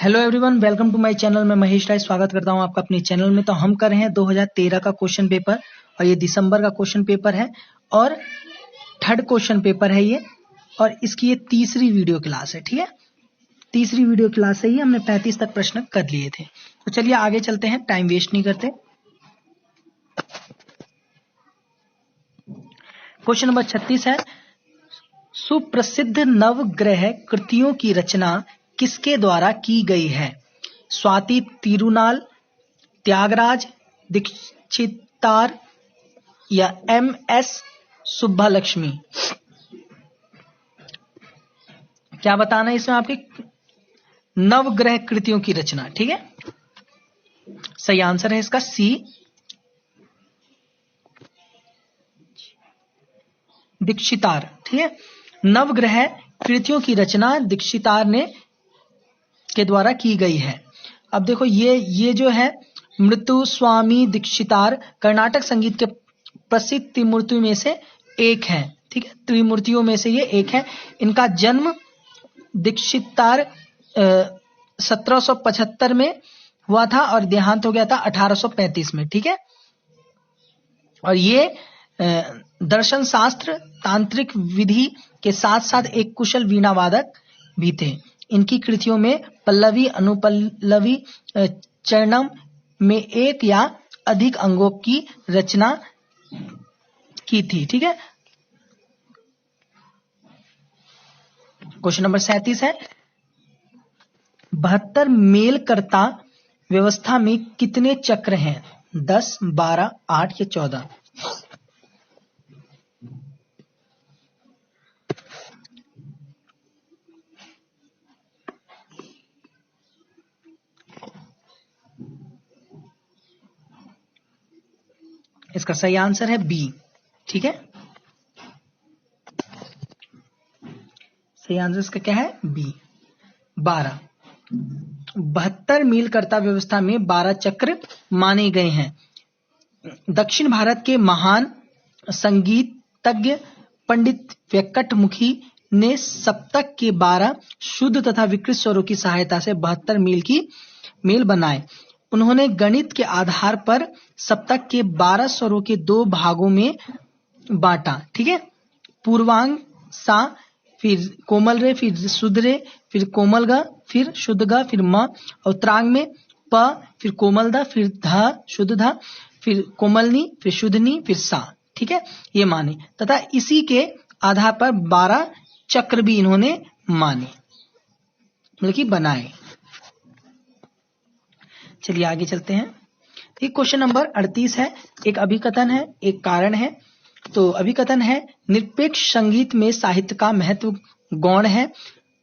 Hello everyone, welcome to my channel. मैं महेश राय स्वागत करता हूं आपका अपने चैनल में। तो हम कर रहे हैं 2013 का क्वेश्चन पेपर और ये दिसंबर का क्वेश्चन पेपर है और थर्ड क्वेश्चन पेपर है ये, और इसकी ये तीसरी वीडियो क्लास है। ठीक है, तीसरी वीडियो क्लास है ये। हमने 35 तक प्रश्न कर लिए थे। तो चलिए आगे चलते हैं, टाइम वेस्ट नहीं करते। क्वेश्चन नंबर 36 है, सुप्रसिद्ध नवग्रह कृतियों की रचना किसके द्वारा की गई है? स्वाति तिरुनाल, त्यागराज, दीक्षितार या MS सुब्बालक्ष्मी? क्या बताना है इसमें आपके? नवग्रह कृतियों की रचना। ठीक है, सही आंसर है इसका C, दीक्षितार। ठीक है, नवग्रह कृतियों की रचना दीक्षितार ने के द्वारा की गई है। अब देखो ये जो है मुत्तुस्वामी दीक्षितार कर्नाटक संगीत के प्रसिद्ध त्रिमूर्तियों में से एक है। ठीक है, त्रिमूर्तियों में से ये एक है। इनका जन्म दीक्षितार 1775 में हुआ था और देहांत हो गया था 1835 में। ठीक है, और ये दर्शन शास्त्र, तांत्रिक विधि के साथ साथ एक कुशल वीणा वादक भी थे। इनकी कृतियों में पल्लवी, अनुपल्लवी, चरणम में एक या अधिक अंगों की रचना की थी। ठीक है, क्वेश्चन नंबर 37 है, 72 मेलकर्ता व्यवस्था में कितने चक्र हैं? 10, 12, 8 या 14? इसका सही आंसर है B। ठीक है, सही आंसर इसका क्या है? B, 12। 72 मीलकर्ता व्यवस्था में 12 चक्र माने गए हैं। दक्षिण भारत के महान संगीतज्ञ पंडित वेंकटमुखी ने सप्तक के 12 शुद्ध तथा विकृत स्वरों की सहायता से 72 मेल बनाए। उन्होंने गणित के आधार पर सप्तक के 12 स्वरों के 2 भागों में बांटा। ठीक है, पूर्वांग सा, फिर कोमल रे, फिर शुद्ध रे, फिर कोमल ग, फिर शुद्ध ग, फिर म, और उत्तरांग में प, फिर कोमल द, फिर ध, शुद्ध ध, फिर कोमलनी, फिर शुद्धनी, फिर सा। ठीक है, ये माने तथा इसी के आधार पर 12 चक्र भी इन्होंने माने, मतलब कि बनाए। चलिए आगे चलते हैं। एक क्वेश्चन नंबर 38 है, एक अभिकथन है, एक कारण है। तो अभिकथन है, निरपेक्ष संगीत में साहित्य का महत्व गौण है।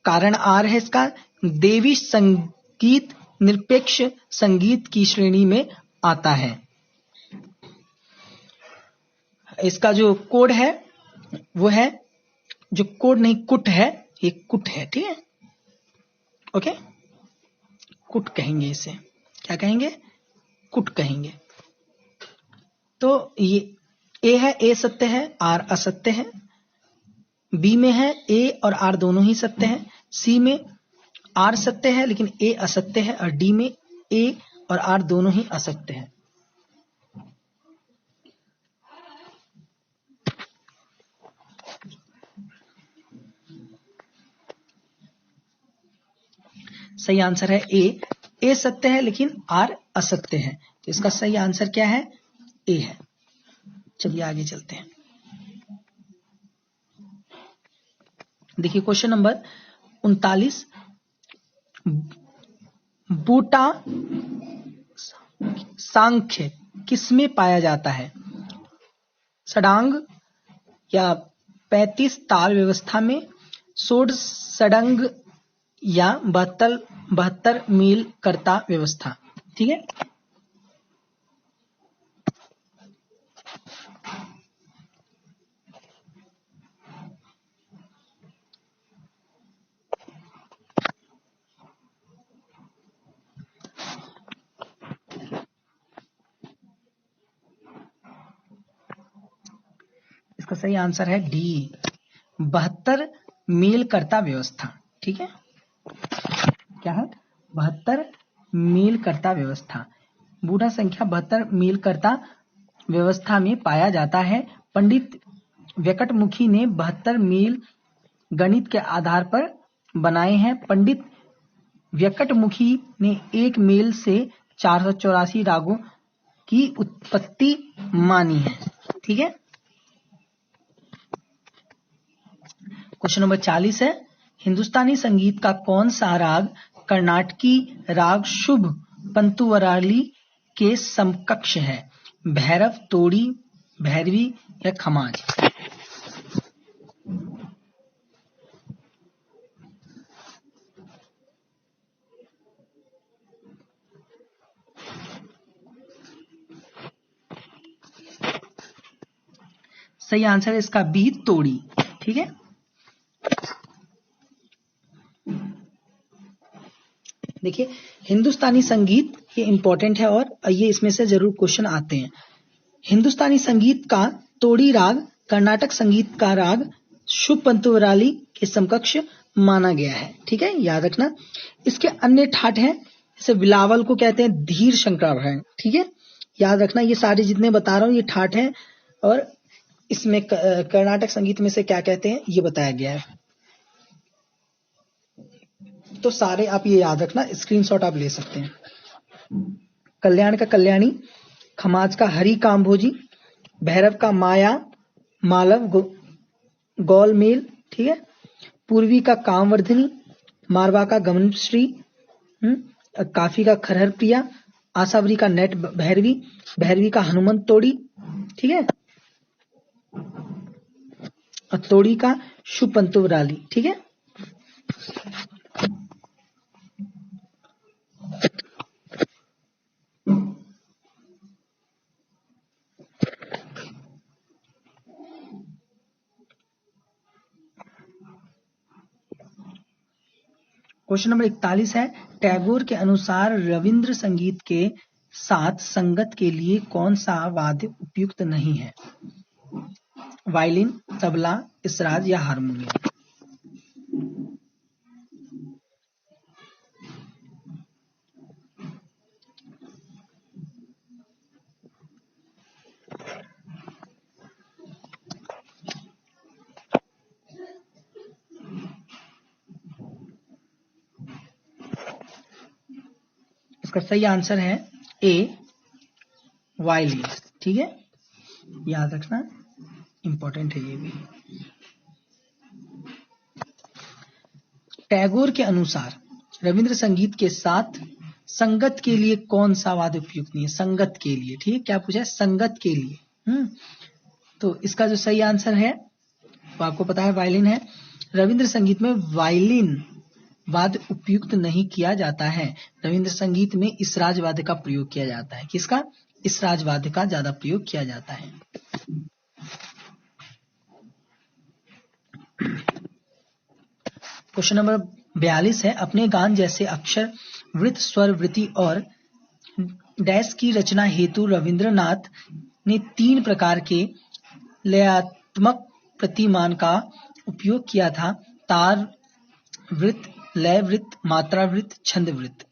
कारण R है इसका, देवी संगीत निरपेक्ष संगीत की श्रेणी में आता है। इसका जो कोड है वो है, जो कोड नहीं कुट है, ये कुट है। ठीक है, ओके, कुट कहेंगे इसे। क्या कहेंगे? कुट कहेंगे। तो ये A है, A सत्य है, R असत्य है। B में है A और R दोनों ही सत्य है। C में R सत्य है लेकिन A असत्य है, और D में A और R दोनों ही असत्य है। सही आंसर है A सत्य है लेकिन R असत्य है। तो इसका सही आंसर क्या है? A है। चलिए आगे चलते हैं। देखिए क्वेश्चन नंबर 39, बूटा सांख्य किसमें पाया जाता है? षडांग या 35 ताल व्यवस्था में, षोडशंग या 72 मील कर्ता व्यवस्था? ठीक है, इसका सही आंसर है D, 72 मील कर्ता व्यवस्था। ठीक है, क्या है? 72 मेलकर्ता व्यवस्था। बूढ़ा संख्या 72 मेलकर्ता व्यवस्था में पाया जाता है। पंडित व्यकटमुखी ने 72 मेल गणित के आधार पर बनाए हैं। पंडित व्यकटमुखी ने एक मेल से 484 रागों की उत्पत्ति मानी है। ठीक है। क्वेश्चन नंबर 40 है, हिंदुस्तानी संगीत का कौन सा राग कर्नाटकी राग शुभ पंतुवराली के समकक्ष है? भैरव, तोड़ी, भैरवी या खमाज? सही आंसर है इसका बी, तोड़ी। ठीक है। देखिए, हिंदुस्तानी संगीत ये इंपॉर्टेंट है और ये इसमें से जरूर क्वेश्चन आते हैं। हिंदुस्तानी संगीत का तोड़ी राग कर्नाटक संगीत का राग शुभ पंतुवराली के समकक्ष माना गया है। ठीक है, याद रखना। इसके अन्य ठाट हैं, जैसे बिलावल को कहते हैं धीर शंकराभरण। ठीक है, याद रखना। ये सारे जितने बता रहा हूं ये ठाट हैं और इसमें कर्नाटक संगीत में से क्या कहते हैं ये बताया गया है। तो सारे आप ये याद रखना, स्क्रीनशॉट आप ले सकते हैं। कल्याण का कल्याणी, खमाज का हरि कामभोजी, भैरव का माया मालव गौलमेल। ठीक है। पूर्वी का कामवर्धिनी, मारवा का गमनश्री, काफी का खरहर प्रिया, आसावरी का नेट भैरवी, भैरवी का हनुमंत तोड़ी। ठीक है। और तोड़ी का शुभ पंतुवराली। ठीक है। क्वेश्चन नंबर 41 है, टैगोर के अनुसार रविंद्र संगीत के साथ संगत के लिए कौन सा वाद्य उपयुक्त नहीं है? वायलिन, तबला, इसराज या हारमोनियम? इसका सही आंसर है ए, वायलिन। ठीक है, याद रखना, इंपॉर्टेंट है ये भी। टैगोर के अनुसार रविंद्र संगीत के साथ संगत के लिए कौन सा वाद्य उपयुक्त नहीं है? संगत के लिए। ठीक है, क्या पूछा है? संगत के लिए। तो इसका जो सही आंसर है वो आपको पता है वायलिन है। रविंद्र संगीत में वायलिन वाद्य उपयुक्त नहीं किया जाता है। रविंद्र संगीत में इसराज वाद्य का प्रयोग किया जाता है। किसका? इसराज वाद्य का ज्यादा प्रयोग किया जाता है। क्वेश्चन नंबर 42 है, अपने गान जैसे अक्षर, वृत्त, स्वर, वृत्ति और डैश की रचना हेतु रविंद्रनाथ ने 3 प्रकार के लयात्मक प्रतिमान का उपयोग किया था। तार वृत्त, लय वृत्त, मात्रा वृत्त, छंद वृत्त।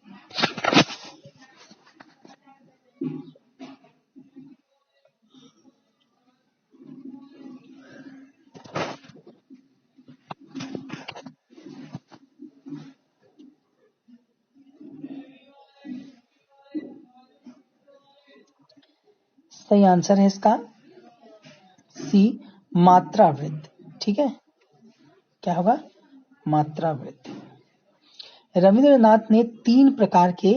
सही आंसर है इसका सी, मात्रा वृत्त। ठीक है, क्या होगा? मात्रा वृत्त। रविंद्रनाथ ने 3 प्रकार के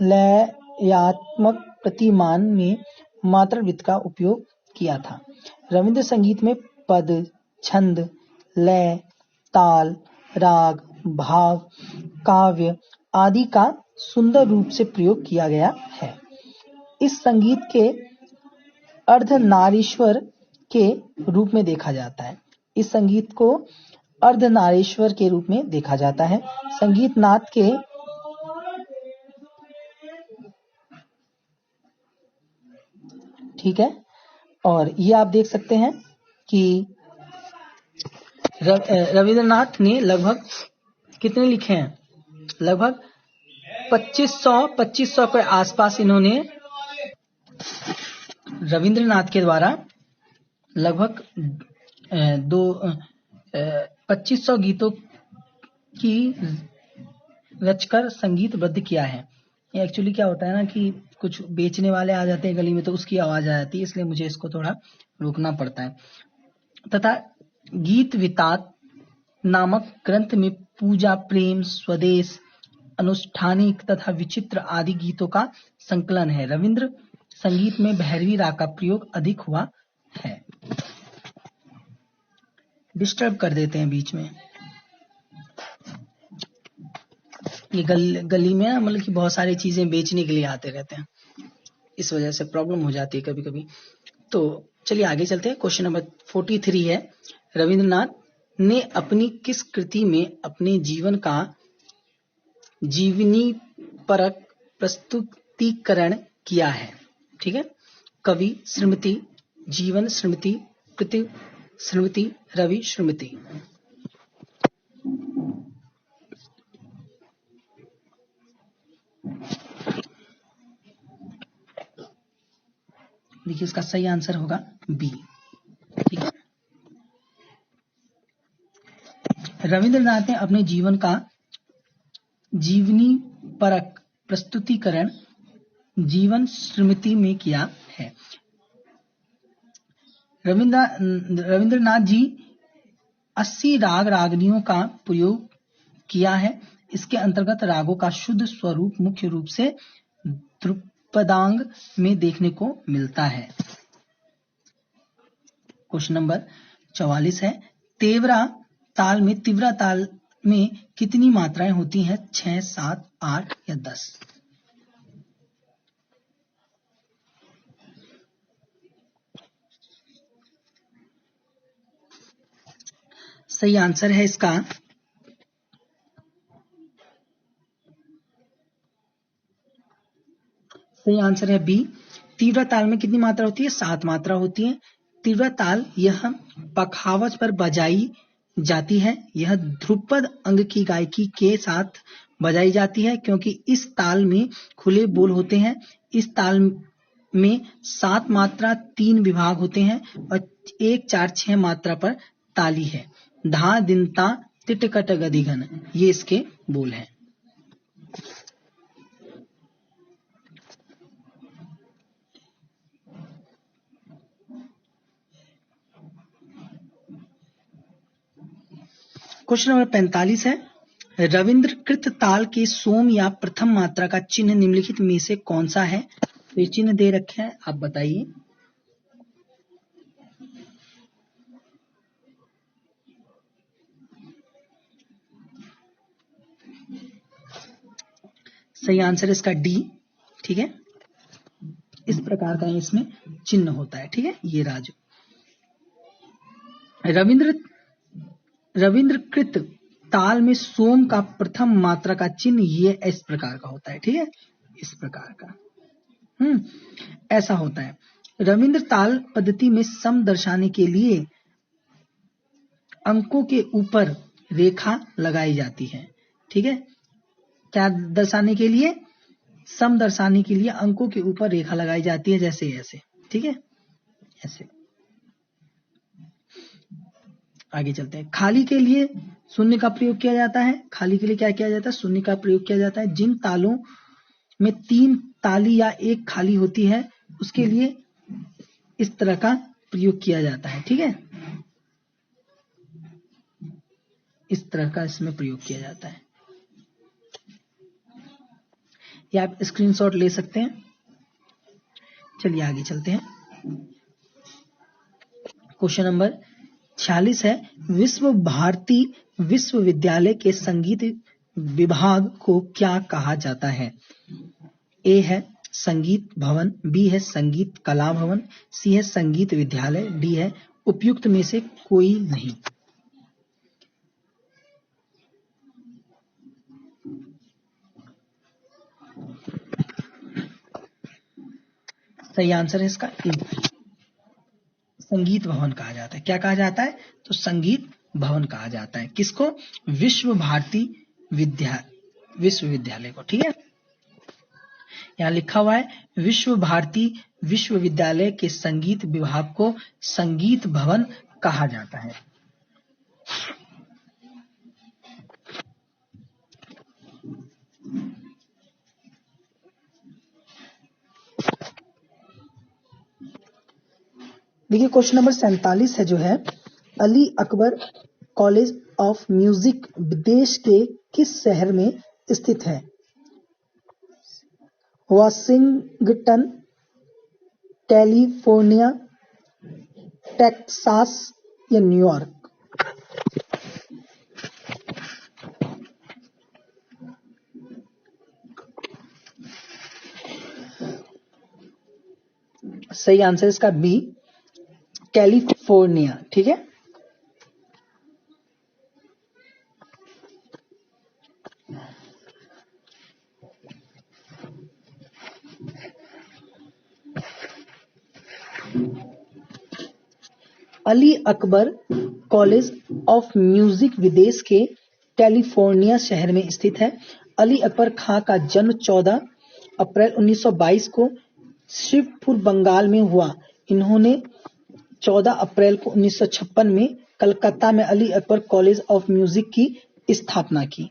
लयात्मक प्रतिमान में मात्रा वृत्त का उपयोग किया था। रविंद्र संगीत में पद, छंद, लय, ताल, राग, भाव, काव्य आदि का सुंदर रूप से प्रयोग किया गया है। इस संगीत के अर्धनारीश्वर के रूप में देखा जाता है। इस संगीत को अर्धनारीश्वर के रूप में देखा जाता है। संगीत नाथ के ठीक है, और ये आप देख सकते हैं कि रविंद्रनाथ ने लगभग कितने लिखे हैं? लगभग 2500 के आसपास इन्होंने रविंद्रनाथ के द्वारा लगभग 2500 गीतों की रचकर संगीतबद्ध किया है। एक्चुअली क्या होता है ना कि कुछ बेचने वाले आ जाते हैं गली में तो उसकी आवाज आ जाती है, इसलिए मुझे इसको थोड़ा रोकना पड़ता है। तथा गीत वितात नामक ग्रंथ में पूजा, प्रेम, स्वदेश, अनुष्ठानिक तथा विचित्र आदि गीतों का संकलन है। रविंद्र संगीत में भैरवी राग का प्रयोग अधिक हुआ है। डिस्टर्ब कर देते हैं बीच में। ये गली में मतलब कि बहुत सारी चीजें बेचने के लिए आते रहते हैं, इस वजह से प्रॉब्लम हो जाती है कभी कभी। तो चलिए आगे चलते हैं। क्वेश्चन नंबर 43 है, रविंद्रनाथ ने अपनी किस कृति में अपने जीवन का जीवनी परक प्रस्तुतिकरण किया है? ठीक है, कवि श्रीमती, जीवन श्रीमती, कृति श्रीमती, रवि श्रीमती। देखिए इसका सही आंसर होगा बी। ठीक है, रविंद्रनाथ ने अपने जीवन का जीवनी परक प्रस्तुतिकरण जीवन श्रीमती में किया है। रविंद्रनाथ जी 80 राग रागनियों का प्रयोग किया है। इसके अंतर्गत रागों का शुद्ध स्वरूप मुख्य रूप से ध्रुपदांग में देखने को मिलता है। क्वेश्चन नंबर 44 है, तीव्रा ताल में कितनी मात्राएं होती हैं? 6, 7, 8 या 10? सही आंसर है इसका सही आंसर है बी। तीव्र ताल में कितनी मात्रा होती है? 7 मात्रा होती है। तीव्र ताल यह पखावज पर बजाई जाती है। यह ध्रुपद अंग की गायकी के साथ बजाई जाती है क्योंकि इस ताल में खुले बोल होते हैं। इस ताल में 7 मात्रा 3 विभाग होते हैं और 1, 4, 6 मात्रा पर ताली है। धा दिनता तिटकट गदिघन, ये इसके बोल हैं। क्वेश्चन नंबर 45 है, रविंद्रकृत ताल के सोम या प्रथम मात्रा का चिन्ह निम्नलिखित में से कौन सा है? तो ये चिन्ह दे रखे हैं, आप बताइए। सही आंसर इसका डी। ठीक है, इस प्रकार का इसमें चिन्ह होता है। ठीक है, ये राजू रविंद्रकृत ताल में सोम का प्रथम मात्रा का चिन्ह ये इस प्रकार का होता है। ठीक है, इस प्रकार का ऐसा होता है। रविंद्र ताल पद्धति में सम दर्शाने के लिए अंकों के ऊपर रेखा लगाई जाती है। ठीक है, क्या दर्शाने के लिए? सम दर्शाने के लिए अंकों के ऊपर रेखा लगाई जाती है, जैसे ऐसे। ठीक है, ऐसे। आगे चलते हैं। खाली के लिए शून्य का प्रयोग किया जाता है। खाली के लिए क्या किया जाता है? शून्य का प्रयोग किया जाता है। जिन तालों में 3 ताली या 1 खाली होती है उसके लिए इस तरह का प्रयोग किया जाता है। ठीक है, इस तरह का इसमें प्रयोग किया जाता है। या आप स्क्रीनशॉट ले सकते हैं। चलिए आगे चलते हैं। क्वेश्चन नंबर 46 है, विश्व भारती विश्वविद्यालय के संगीत विभाग को क्या कहा जाता है? ए है संगीत भवन, बी है संगीत कला भवन, सी है संगीत विद्यालय, डी है उपयुक्त में से कोई नहीं। सही आंसर है इसका ए, संगीत भवन कहा जाता है। क्या कहा जाता है? तो संगीत भवन कहा जाता है। किसको? विश्व भारती विश्वविद्यालय को। ठीक है, यहाँ लिखा हुआ है विश्व भारती विश्वविद्यालय के संगीत विभाग को संगीत भवन कहा जाता है। देखिए क्वेश्चन नंबर 47 है जो है, Ali Akbar college of music विदेश के किस शहर में स्थित है? वाशिंगटन, कैलिफोर्निया, टेक्सास या न्यूयॉर्क? सही आंसर इसका बी, कैलिफोर्निया। ठीक है, Ali Akbar college of music विदेश के कैलिफोर्निया शहर में स्थित है। अली अकबर खां का जन्म 14 अप्रैल 1922 को शिवपुर बंगाल में हुआ। इन्होंने 14 अप्रैल को 1956 में कलकत्ता में Ali Akbar college of music की स्थापना की।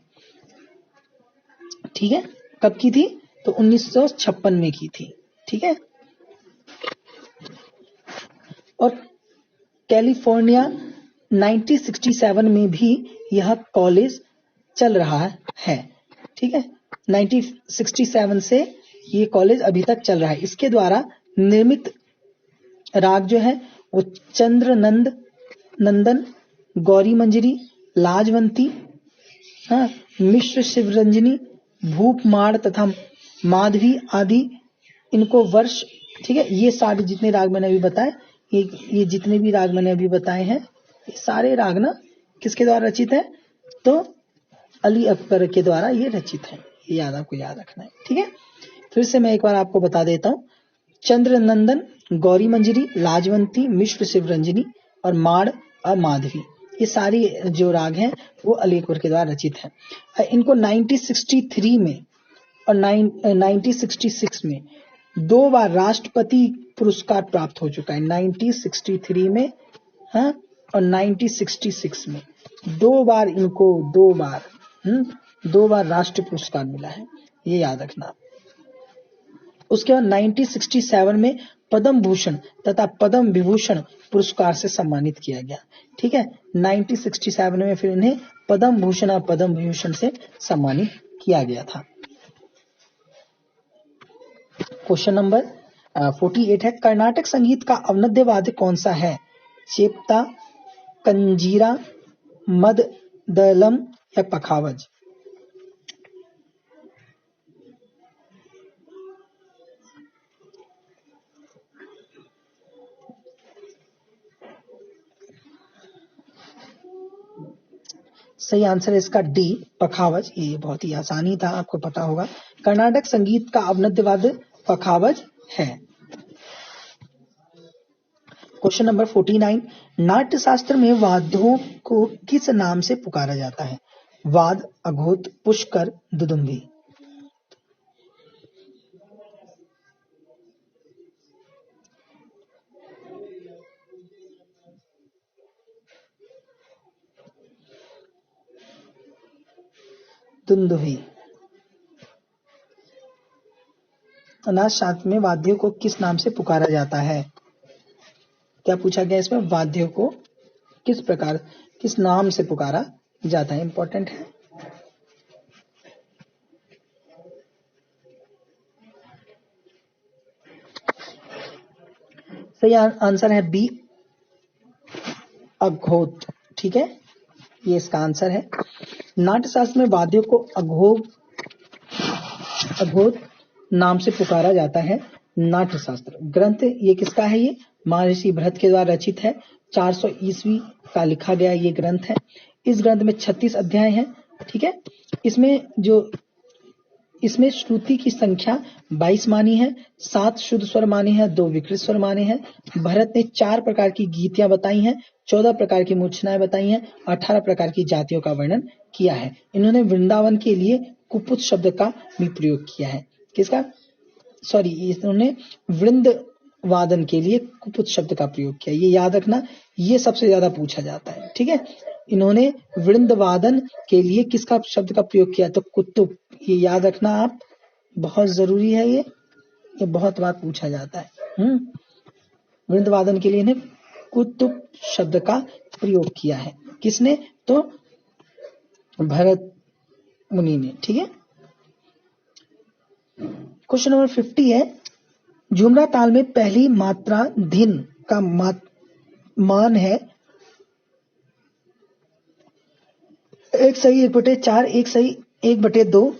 ठीक है, कब की थी? तो 1956 में की थी। ठीक है, और कैलिफोर्निया 1967 में भी यह कॉलेज चल रहा है। ठीक है, 1967 से ये कॉलेज अभी तक चल रहा है। इसके द्वारा निर्मित राग जो है वो चंद्र नंदन, गौरी मंजरी, लाजवंती, मिश्र शिवरंजनी, भूपमाड़ तथा माधवी आदि इनको वर्ष। ठीक है, ये सारे जितने राग मैंने अभी बताए, ये जितने भी राग मैंने अभी बताए हैं, ये सारे राग ना किसके द्वारा रचित है? तो अली अकबर के द्वारा ये रचित है। ये आपको याद रखना है। ठीक है, फिर से मैं एक बार आपको बता देता हूँ। चंद्र नंदन, गौरी मंजरी, लाजवंती, मिश्र शिवरंजनी और माड़ और माधवी, ये सारी जो राग हैं वो अली अकबर के द्वारा रचित है। इनको 1963 में और 1966 में 2 बार राष्ट्रपति पुरस्कार प्राप्त हो चुका है। 1963 में और 1966 में 2 बार इनको 2 बार राष्ट्रीय पुरस्कार मिला है, ये याद रखना। उसके बाद 1967 में पद्म भूषण तथा पद्म विभूषण पुरस्कार से सम्मानित किया गया। ठीक है, 1967 में फिर इन्हें पद्म भूषण और पद्म विभूषण से सम्मानित किया गया था। क्वेश्चन नंबर 48 है, कर्नाटक संगीत का अवनद्य वाद्य कौन सा है? चेप्ता, कंजीरा, मददलम या पखावज? सही आंसर है इसका डी, पखावज। ये बहुत ही आसानी था, आपको पता होगा। कर्नाटक संगीत का अवनद्य वाद्य पखावज है। क्वेश्चन नंबर 49, नाट्य शास्त्र में वाद्यों को किस नाम से पुकारा जाता है? वाद, अघोत, पुष्कर, दुदुम्भी? दुंदुभी। नाट्य शास्त्र में वाद्यों को किस नाम से पुकारा जाता है? क्या पूछा गया इसमें? वाद्यों को किस नाम से पुकारा जाता है? इंपॉर्टेंट है। सही आंसर है बी, अघोत। ठीक है, ये इसका आंसर है। नाट्य शास्त्र में वाद्यों को अघोत नाम से पुकारा जाता है। नाट्य शास्त्र ग्रंथ ये किसका है? ये महर्षि भरत के द्वारा रचित है। 400 ईस्वी का लिखा गया ये ग्रंथ है। इस ग्रंथ में 36 अध्याय हैं। ठीक है, इसमें श्रुति की संख्या 22 मानी है, 7 शुद्ध स्वर माने हैं, 2 विकृत स्वर माने हैं। भरत ने 4 प्रकार की गीतियां बताई हैं, 14 प्रकार की मूर्छनाएं बताई हैं, 18 प्रकार की जातियों का वर्णन किया है। इन्होंने वृंदावन के लिए कुपुत शब्द का भी प्रयोग किया है। किसका? सॉरी, इन्होंने वृंद वादन के लिए कुपुत शब्द का प्रयोग किया। ये याद रखना, ये सबसे ज्यादा पूछा जाता है। ठीक है, इन्होंने वृंद वादन के लिए किसका शब्द का प्रयोग किया? तो कुतुब। ये याद रखना आप, बहुत जरूरी है। ये बहुत बार पूछा जाता है। वृंद वादन के लिए इन्हें कुतुब शब्द का प्रयोग किया है। किसने? तो भरत मुनि ने। ठीक है, क्वेश्चन नंबर 50 है, झुमरा ताल में पहली मात्रा धिन का मान है 1/4, 1/2,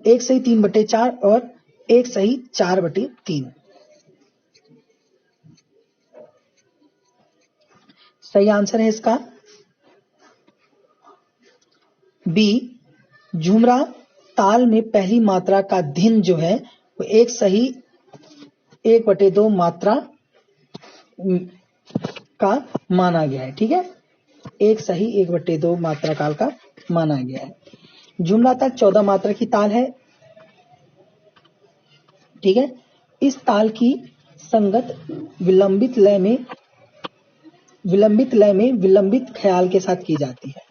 1/3/4 और 1/4/3। सही आंसर है इसका बी। झुमरा ताल में पहली मात्रा का धिन जो है वो 1/2 मात्रा का माना गया है। ठीक है, 1/2 मात्रा काल का माना गया है। झुमरा ताल 14 मात्रा की ताल है। ठीक है, इस ताल की संगत विलंबित लय में विलंबित ख्याल के साथ की जाती है।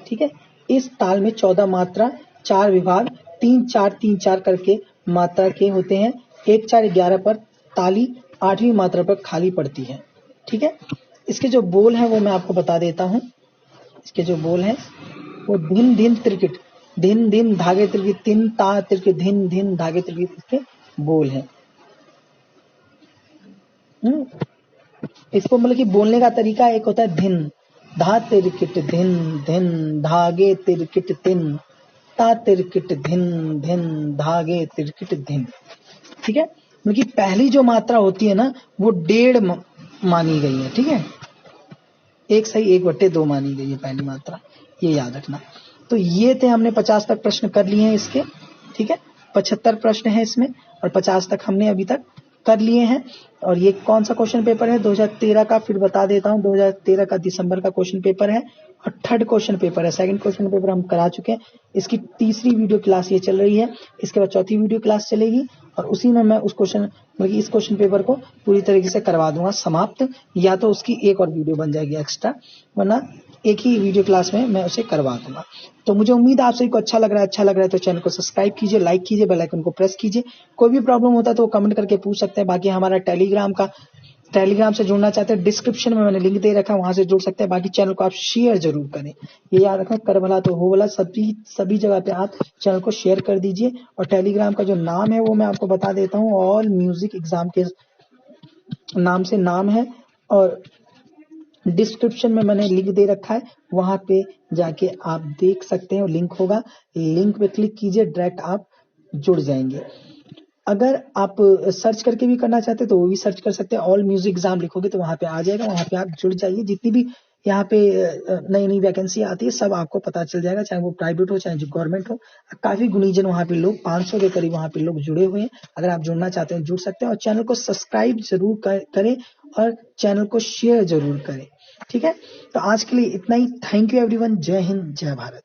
ठीक है, इस ताल में 14 मात्रा, 4 विभाग, 3-4-3-4 करके मात्रा के होते हैं। 1-4-11 पर ताली 8वीं मात्रा पर खाली पड़ती है। ठीक है, इसके जो बोल हैं वो मैं आपको बता देता हूं। इसके जो बोल हैं वो धिन धिन त्रिकिट, धिन धिन धागे त्रिकिट, तिन ता त्रिकिट, धिन धिन धागे त्रिकिट, इसके बोल हैं। इसको मतलब कि बोलने का तरीका एक होता है धिन, धा तिरकिट धिन धिन धागे तिरकिट तिन, ता तिरकिट धिन धिन धागे तिरकिट धिन। ठीक है, मतलब कि पहली जो मात्रा होती है ना वो 1.5 मानी गई है। ठीक है, 1/2 मानी गई है पहली मात्रा, ये याद रखना। तो ये थे, हमने 50 तक प्रश्न कर लिए हैं इसके। ठीक है, 75 प्रश्न है इसमें और 50 तक हमने अभी तक कर लिए हैं। और ये कौन सा क्वेश्चन पेपर है? 2013 का। फिर बता देता हूं, 2013 का दिसंबर का क्वेश्चन पेपर है और 3rd क्वेश्चन पेपर है। 2nd क्वेश्चन पेपर हम करा चुके हैं। इसकी 3री वीडियो क्लास ये चल रही है। इसके बाद 4थी वीडियो क्लास चलेगी और उसी में मैं उस क्वेश्चन मतलब इस क्वेश्चन पेपर को पूरी तरीके से करवा दूंगा समाप्त, या तो उसकी एक और वीडियो बन जाएगी एक्स्ट्रा, वरना एक ही वीडियो क्लास में मैं उसे करवा दूंगा। तो मुझे उम्मीद है आप सभी को अच्छा लग रहा है तो चैनल को सब्सक्राइब कीजिए, लाइक कीजिए, बेल आइकन को प्रेस कीजिए। कोई भी प्रॉब्लम होता है तो वो कमेंट करके पूछ सकते हैं। बाकी हमारा टेलीग्राम से जुड़ना चाहते हैं, डिस्क्रिप्शन में मैंने लिंक दे रखा है, वहां से जुड़ सकते हैं। बाकी चैनल को आप शेयर जरूर करें, ये याद रखें, कर भला तो हो भला। सभी जगह पे आप चैनल को शेयर कर दीजिए। और टेलीग्राम का जो नाम है वो मैं आपको बता देता हूँ, ऑल म्यूजिक एग्जाम के नाम से नाम है और डिस्क्रिप्शन में मैंने लिंक दे रखा है, वहां पे जाके आप देख सकते हैं। लिंक होगा, लिंक पे क्लिक कीजिए, डायरेक्ट आप जुड़ जाएंगे। अगर आप सर्च करके भी करना चाहते हैं तो वो भी सर्च कर सकते हैं। ऑल म्यूजिक एग्जाम लिखोगे तो वहां पे आ जाएगा, वहां पे आप जुड़ जाइए। जितनी भी यहाँ पे नई नई वैकेंसी आती है सब आपको पता चल जाएगा, चाहे वो प्राइवेट हो चाहे जो गवर्नमेंट हो। काफी गुणीजन वहां पे लोग 500 के करीब वहां पे लोग जुड़े हुए हैं। अगर आप जुड़ना चाहते हैं जुड़ सकते हैं और चैनल को सब्सक्राइब जरूर करें और चैनल को शेयर जरूर करें। ठीक है, तो आज के लिए इतना ही। Thank you everyone. जय हिंद, जय भारत।